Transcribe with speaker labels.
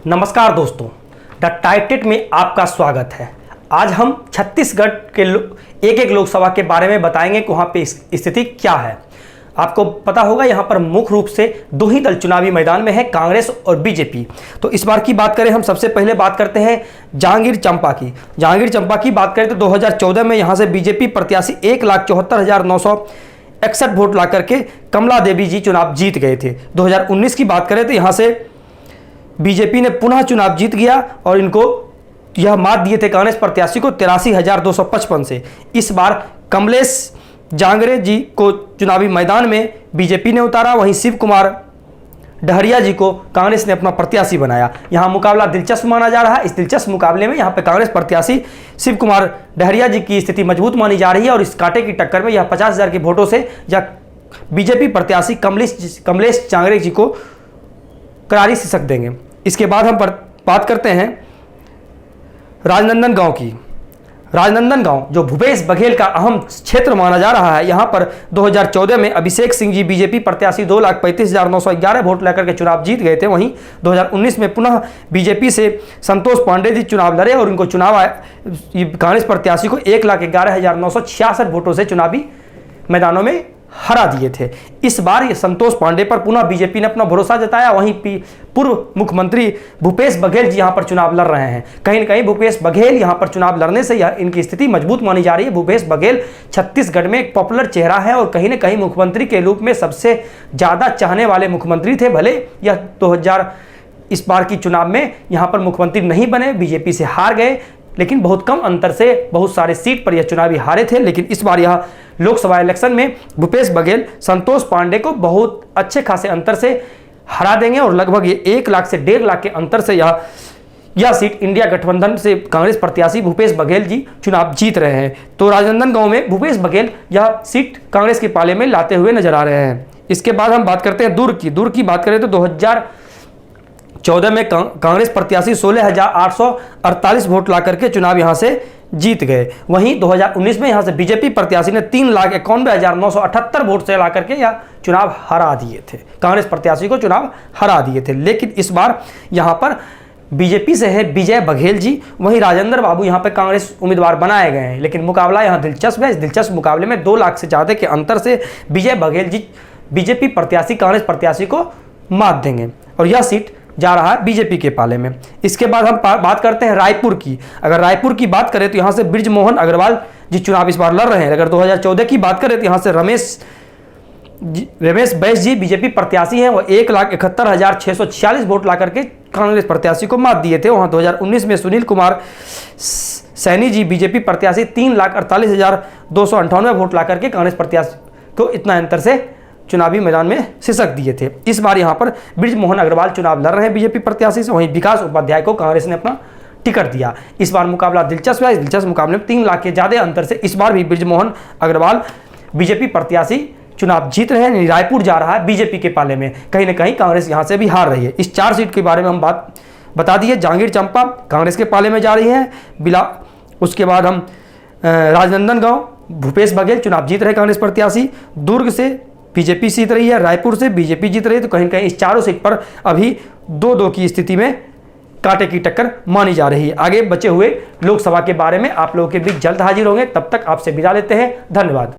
Speaker 1: नमस्कार दोस्तों, द टाइटेट में आपका स्वागत है। आज हम छत्तीसगढ़ के एक एक लोकसभा के बारे में बताएंगे कि वहाँ पे स्थिति क्या है। आपको पता होगा यहाँ पर मुख्य रूप से दो ही दल चुनावी मैदान में है, कांग्रेस और बीजेपी। तो इस बार की बात करें, हम सबसे पहले बात करते हैं जांगीर चांपा की। जांगीर चांपा की बात करें तो 2014 में यहाँ से बीजेपी प्रत्याशी 1,74,961 वोट ला करके कमला देवी जी चुनाव जीत गए थे। 2019 की बात करें तो यहाँ से बीजेपी ने पुनः चुनाव जीत गया और इनको यह मात दिए थे कांग्रेस प्रत्याशी को 83,255 से। इस बार कमलेश जांगरे जी को चुनावी मैदान में बीजेपी ने उतारा, वहीं शिव कुमार डहरिया जी को कांग्रेस ने अपना प्रत्याशी बनाया। यहां मुकाबला दिलचस्प माना जा रहा है। इस दिलचस्प मुकाबले में यहां पर कांग्रेस प्रत्याशी शिव कुमार डहरिया जी की स्थिति मजबूत मानी जा रही है और इस कांटे की टक्कर में यह 50,000 के वोटों से या बीजेपी प्रत्याशी कमलेश जांगरे जी को करारी शिकस्त देंगे। इसके बाद हम बात करते हैं राजनांदगांव की। राजनांदगांव जो भूपेश बघेल का अहम क्षेत्र माना जा रहा है, यहां पर 2014 में अभिषेक सिंह जी बीजेपी प्रत्याशी 2,35,911 वोट लेकर के चुनाव जीत गए थे। वहीं 2019 में पुनः बीजेपी से संतोष पांडे जी चुनाव लड़े और इनको कांग्रेस प्रत्याशी को 1,11,966 वोटों से चुनावी मैदानों में हरा दिए थे। इस बार ये संतोष पांडे पर पुनः बीजेपी ने अपना भरोसा जताया। वहीं पूर्व मुख्यमंत्री भूपेश बघेल जी यहां पर चुनाव लड़ रहे हैं। कहीं न कहीं भूपेश बघेल यहां पर चुनाव लड़ने से इनकी स्थिति मजबूत मानी जा रही है। भूपेश बघेल छत्तीसगढ़ में एक पॉपुलर चेहरा है और कहीं न कहीं मुख्यमंत्री के रूप में सबसे ज्यादा चाहने वाले मुख्यमंत्री थे। भले यह 2000 इस बार की चुनाव में यहां पर मुख्यमंत्री नहीं बने, बीजेपी से हार गए, लेकिन बहुत कम अंतर से बहुत सारे सीट पर यह चुनावी हारे थे। लेकिन इस बार यह लोकसभा इलेक्शन में भूपेश बघेल संतोष पांडे को बहुत अच्छे खासे अंतर से हरा देंगे और लगभग 1 लाख से 1.5 लाख के अंतर से यह सीट इंडिया गठबंधन से कांग्रेस प्रत्याशी भूपेश बघेल जी चुनाव जीत रहे हैं। तो राजनांदगांव में भूपेश बघेल यह सीट कांग्रेस के पाले में लाते हुए नजर आ रहे हैं। इसके बाद हम बात करते हैं दुर्ग की बात करें तो 2014 में कांग्रेस प्रत्याशी 16,848 वोट ला करके चुनाव यहां से जीत गए। वहीं 2019 में यहां से बीजेपी प्रत्याशी ने 3,91,978 वोट से ला करके यह चुनाव हरा दिए थे, कांग्रेस प्रत्याशी को चुनाव हरा दिए थे। लेकिन इस बार यहां पर बीजेपी से है विजय बघेल जी, वहीं राजेंद्र बाबू यहां पर कांग्रेस उम्मीदवार बनाए गए हैं। लेकिन मुकाबला यहां दिलचस्प है। इस दिलचस्प मुकाबले में 2 लाख से ज्यादा के अंतर से विजय बघेल जी बीजेपी प्रत्याशी कांग्रेस प्रत्याशी को मात देंगे और यह सीट जा रहा है बीजेपी के पाले में। इसके बाद हम बात करते हैं रायपुर की। अगर रायपुर की बात करें तो यहां से बृजमोहन अग्रवाल जी चुनाव इस बार लड़ रहे हैं। अगर 2014 की बात करें तो यहां से रमेश बैस जी बीजेपी प्रत्याशी हैं, वो 1,71,646 वोट ला करके कांग्रेस प्रत्याशी को मात दिए थे। वहां 2019 में सुनील कुमार सैनी जी बीजेपी प्रत्याशी 3,48,298 वोट ला करके कांग्रेस प्रत्याशी को इतना अंतर से चुनावी मैदान में शिकस्त दिए थे। इस बार यहां पर बृजमोहन अग्रवाल चुनाव लड़ रहे हैं बीजेपी प्रत्याशी से। वहीं विकास उपाध्याय को कांग्रेस ने अपना टिकट दिया। इस बार मुकाबला दिलचस्प है। इस दिलचस्प मुकाबले में 3 लाख के ज्यादा अंतर से इस बार भी बृजमोहन अग्रवाल बीजेपी प्रत्याशी चुनाव जीत रहे हैं। रायपुर जा रहा है बीजेपी के पाले में, कहीं ना कहीं कांग्रेस यहां से भी हार रही है। इस 4 सीट के बारे में हम बात बता दिए। जांगीर चांपा कांग्रेस के पाले में जा रही है। उसके बाद हम राजनांदगांव भूपेश बघेल चुनाव जीत रहे कांग्रेस प्रत्याशी। दुर्ग से बीजेपी जीत रही है, रायपुर से बीजेपी जीत रही है। तो कहीं कहीं इस 4 सीट पर अभी 2-2 की स्थिति में कांटे की टक्कर मानी जा रही है। आगे बचे हुए लोकसभा के बारे में आप लोगों के बीच जल्द हाजिर होंगे। तब तक आपसे विदा लेते हैं। धन्यवाद।